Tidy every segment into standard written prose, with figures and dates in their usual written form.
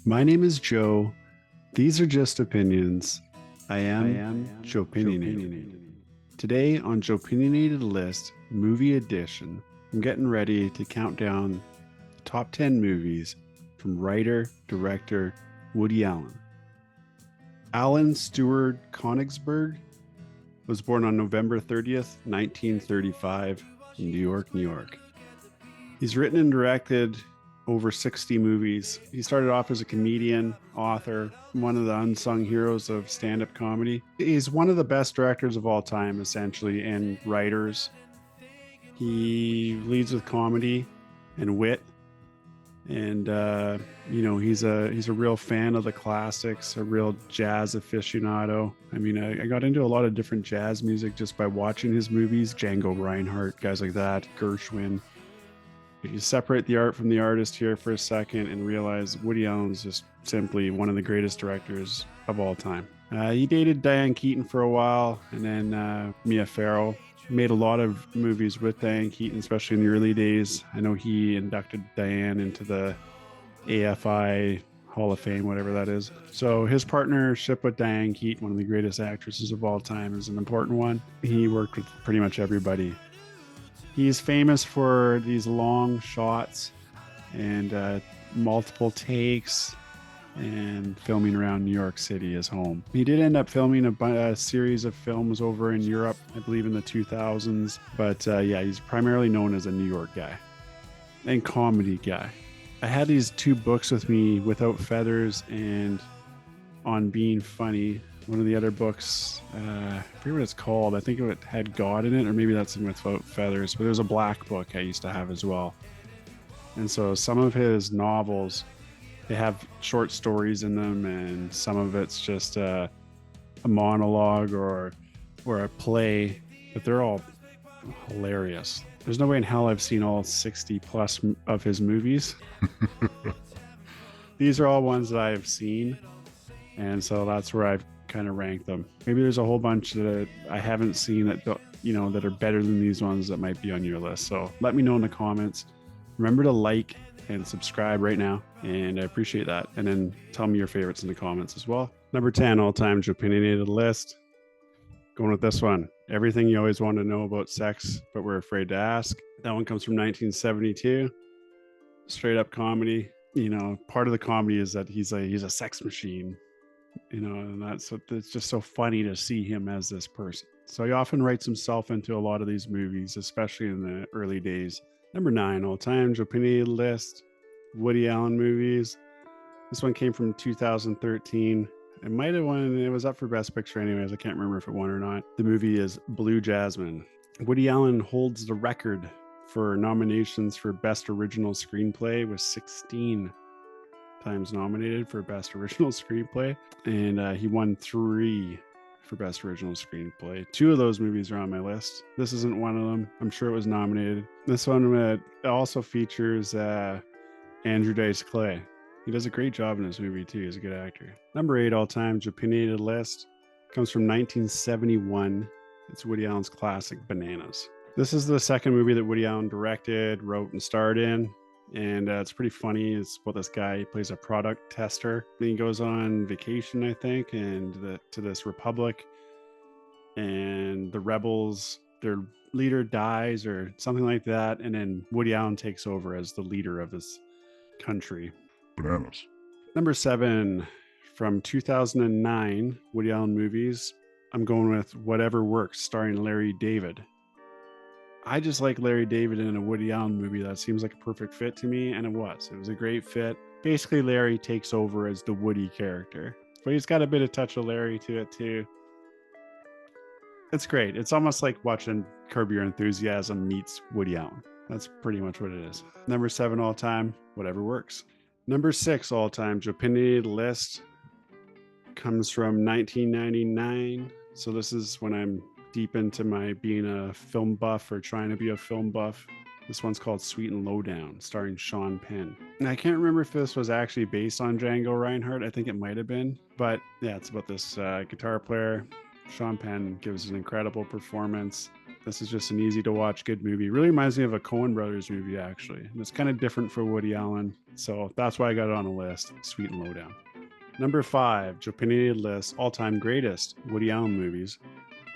My name is Joe. These are just opinions. I am Joepinionated. Today on Joepinionated List, Movie Edition, I'm getting ready to count down the top 10 movies from writer-director Woody Allen. Alan Stewart Konigsberg was born on November 30th, 1935 in New York, New York. He's written and directed over 60 movies. He started off as a comedian, author, one of the unsung heroes of stand-up comedy. He's one of the best directors of all time, essentially, and writers. He leads with comedy and wit. And, he's a real fan of the classics, a real jazz aficionado. I mean, I got into a lot of different jazz music just by watching his movies, Django Reinhardt, guys like that, Gershwin. If you separate the art from the artist here for a second and realize Woody Allen's just simply one of the greatest directors of all time. He dated Diane Keaton for a while, and then Mia Farrow. Made a lot of movies with Diane Keaton, especially in the early days. I know he inducted Diane into the AFI Hall of Fame, whatever that is. So his partnership with Diane Keaton, one of the greatest actresses of all time, is an important one. He worked with pretty much everybody. He's famous for these long shots and multiple takes and filming around New York City, his home. He did end up filming a series of films over in Europe, I believe in the 2000s. But he's primarily known as a New York guy and comedy guy. I had these two books with me, Without Feathers and On Being Funny. One of the other books, I forget what it's called. I think it had God in it, or maybe that's in Without Feathers. But there's a black book I used to have as well. And so some of his novels, they have short stories in them, and some of it's just a monologue or a play, but they're all hilarious. There's no way in hell I've seen all 60 plus of his movies. These are all ones that I've seen, and so that's where I've kind of ranked them. Maybe there's a whole bunch that I haven't seen that that are better than these ones that might be on your list. So let me know in the comments. Remember to like and subscribe right now, and I appreciate that. And then tell me your favorites in the comments as well. Number 10 all-time Joepinionated List. Going with this one. Everything you always wanted to know about sex, but we're afraid to ask. That one comes from 1972. Straight up comedy. Part of the comedy is that he's a sex machine. And it's just so funny to see him as this person. So he often writes himself into a lot of these movies, especially in the early days. Number 9 all-time Joepinionated List, Woody Allen movies. This one came from 2013. It might have won. It was up for Best Picture anyways. I can't remember if it won or not. The movie is Blue Jasmine. Woody Allen holds the record for nominations for Best Original Screenplay, with 16 times nominated for Best Original Screenplay, and he won 3 for Best Original Screenplay. 2 of those movies are on my list. This isn't one of them. I'm sure it was nominated. This one also features Andrew Dice Clay. He does a great job in this movie too. He's a good actor. Number 8 all-time Joepinionated List comes from 1971. It's Woody Allen's classic Bananas. This is the second movie that Woody Allen directed, wrote, and starred in. And it's pretty funny. It's about this guy. He plays a product tester. Then he goes on vacation, I think, and to this republic. And the rebels, their leader dies or something like that. And then Woody Allen takes over as the leader of his country. Bananas. Number 7 from 2009, Woody Allen movies. I'm going with Whatever Works, starring Larry David. I just like Larry David in a Woody Allen movie. That seems like a perfect fit to me, and it was. It was a great fit. Basically, Larry takes over as the Woody character, but he's got a bit of touch of Larry to it too. It's great. It's almost like watching Curb Your Enthusiasm meets Woody Allen. That's pretty much what it is. Number 7 all time, Whatever Works. Number 6 all time Joepinionated List comes from 1999. So this is when I'm deep into my being a film buff or trying to be a film buff. This one's called Sweet and Lowdown, starring Sean Penn. And I can't remember if this was actually based on Django Reinhardt. I think it might have been. But yeah, it's about this guitar player. Sean Penn gives an incredible performance. This is just an easy to watch, good movie. Really reminds me of a Coen Brothers movie, actually. And it's kind of different for Woody Allen. So that's why I got it on the list. Sweet and Lowdown. Number 5, Joepinionated List, all-time greatest Woody Allen movies.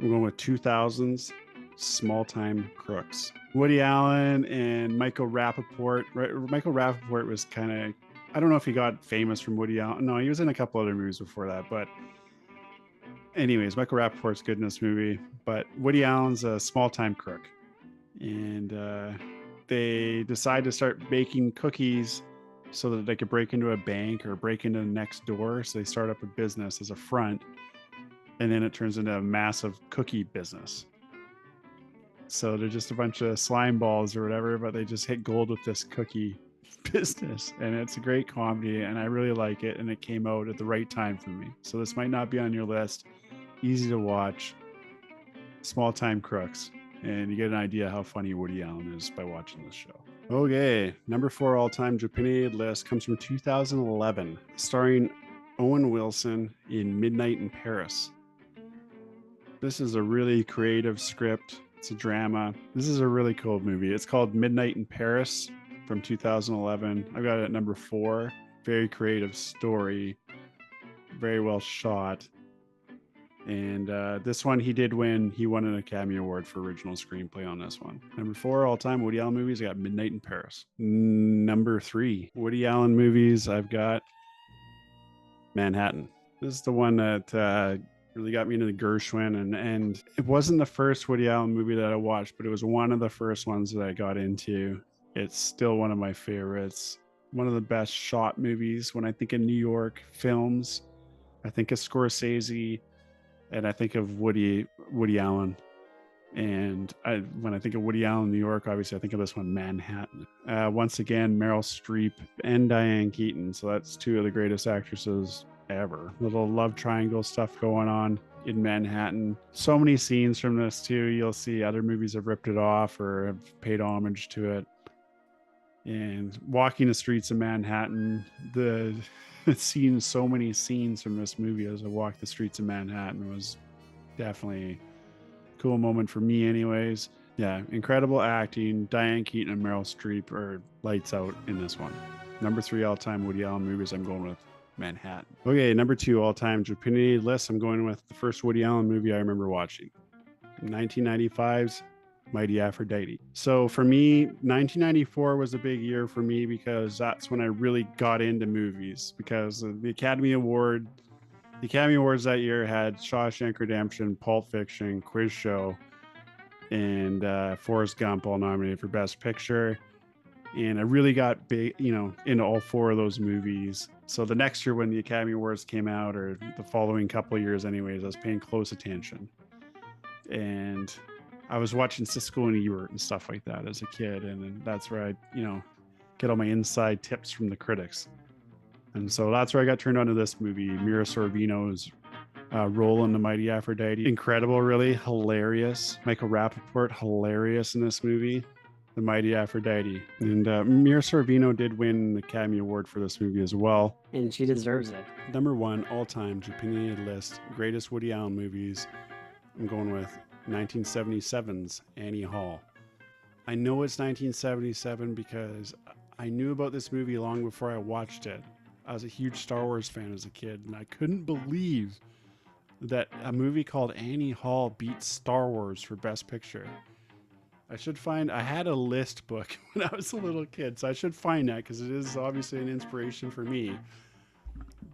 I'm going with 2000s Small Time Crooks. Woody Allen and Michael Rappaport. Right? Michael Rappaport was kind of, I don't know if he got famous from Woody Allen. No, he was in a couple other movies before that. But anyways, Michael Rappaport's good in this movie. But Woody Allen's a small-time crook. And they decide to start baking cookies so that they could break into a bank or break into the next door. So they start up a business as a front, and then it turns into a massive cookie business. So they're just a bunch of slime balls or whatever, but they just hit gold with this cookie business. And it's a great comedy, and I really like it. And it came out at the right time for me. So this might not be on your list. Easy to watch. Small Time Crooks. And you get an idea how funny Woody Allen is by watching this show. Okay, number 4 all-time Joepinionated List comes from 2011, starring Owen Wilson in Midnight in Paris. This is a really creative script. It's a drama. This is a really cool movie. It's called Midnight in Paris from 2011. I've got it at number 4. Very creative story. Very well shot. And this one he won an Academy Award for original screenplay on this one. Number 4 all-time Woody Allen movies, I got Midnight in Paris. Number 3 Woody Allen movies, I've got Manhattan. This is the one that really got me into the Gershwin, and it wasn't the first Woody Allen movie that I watched, but it was one of the first ones that I got into. It's still one of my favorites. One of the best shot movies. When I think of New York films, I think of Scorsese, and I think of Woody Allen. And when I think of Woody Allen, New York, obviously I think of this one, Manhattan. Once again, Meryl Streep and Diane Keaton. So that's 2 of the greatest actresses ever. Little love triangle stuff going on in Manhattan. So many scenes from this too. You'll see other movies have ripped it off or have paid homage to it. And walking the streets of Manhattan, seeing so many scenes from this movie as I walked the streets of Manhattan was definitely a cool moment for me anyways. Yeah, incredible acting. Diane Keaton and Meryl Streep are lights out in this one. Number 3 all-time Woody Allen movies, I'm going with Manhattan. Okay, number 2 all-time Joepinionated List, I'm going with the first Woody Allen movie I remember watching. 1995's Mighty Aphrodite. So for me, 1994 was a big year for me because that's when I really got into movies, because the Academy Awards that year had Shawshank Redemption, Pulp Fiction, Quiz Show, and Forrest Gump all nominated for Best Picture. And I really got big, into all 4 of those movies. So the next year when the Academy Awards came out, or the following couple of years anyways, I was paying close attention. And I was watching Siskel and Ebert and stuff like that as a kid. And that's where I, get all my inside tips from the critics. And so that's where I got turned on to this movie. Mira Sorvino's role in The Mighty Aphrodite. Incredible, really hilarious. Michael Rappaport, hilarious in this movie. The Mighty Aphrodite. And Mira Sorvino did win the Academy Award for this movie as well. And she deserves it. Number 1 all-time Joepinionated List, greatest Woody Allen movies. I'm going with 1977's Annie Hall. I know it's 1977 because I knew about this movie long before I watched it. I was a huge Star Wars fan as a kid, and I couldn't believe that a movie called Annie Hall beat Star Wars for Best Picture. I had a list book when I was a little kid, so I should find that because it is obviously an inspiration for me.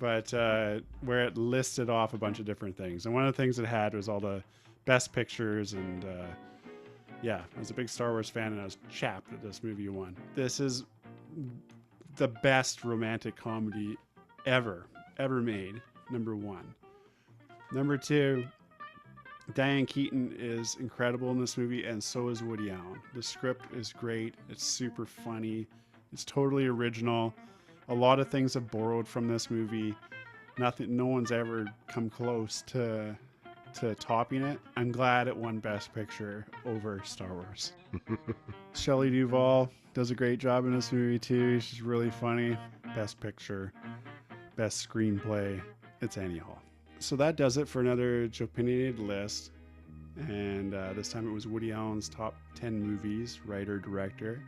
But where it listed off a bunch of different things. And one of the things it had was all the Best Pictures, and I was a big Star Wars fan, and I was chapped that this movie won. This is the best romantic comedy ever made, number 1. Number 2, Diane Keaton is incredible in this movie, and so is Woody Allen. The script is great. It's super funny. It's totally original. A lot of things have borrowed from this movie. No one's ever come close to topping it. I'm glad it won Best Picture over Star Wars. Shelley Duvall does a great job in this movie too. She's really funny. Best Picture, Best Screenplay, it's Annie Hall. So that does it for another Joepinionated List. And this time it was Woody Allen's top 10 movies, writer, director.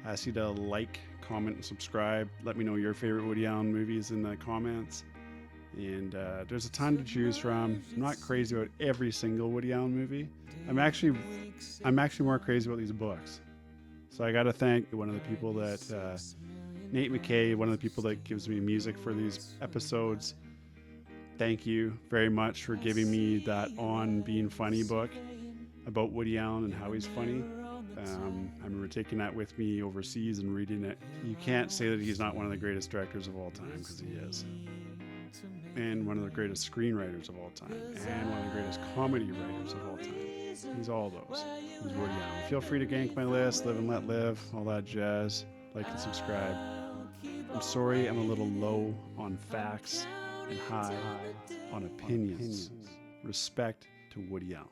I ask you to like, comment, and subscribe. Let me know your favorite Woody Allen movies in the comments. And there's a ton to choose from. I'm not crazy about every single Woody Allen movie. I'm actually more crazy about these books. So I got to thank one of the people that Nate McKay, one of the people that gives me music for these episodes. Thank you very much for giving me that On Being Funny book about Woody Allen and how he's funny. I remember taking that with me overseas and reading it. You can't say that he's not one of the greatest directors of all time, because he is. And one of the greatest screenwriters of all time. And one of the greatest comedy writers of all time. He's all those. He's Woody Allen. Feel free to gank my list, live and let live, all that jazz. Like and subscribe. I'm sorry I'm a little low on facts and high on opinions. Respect to Woody Allen.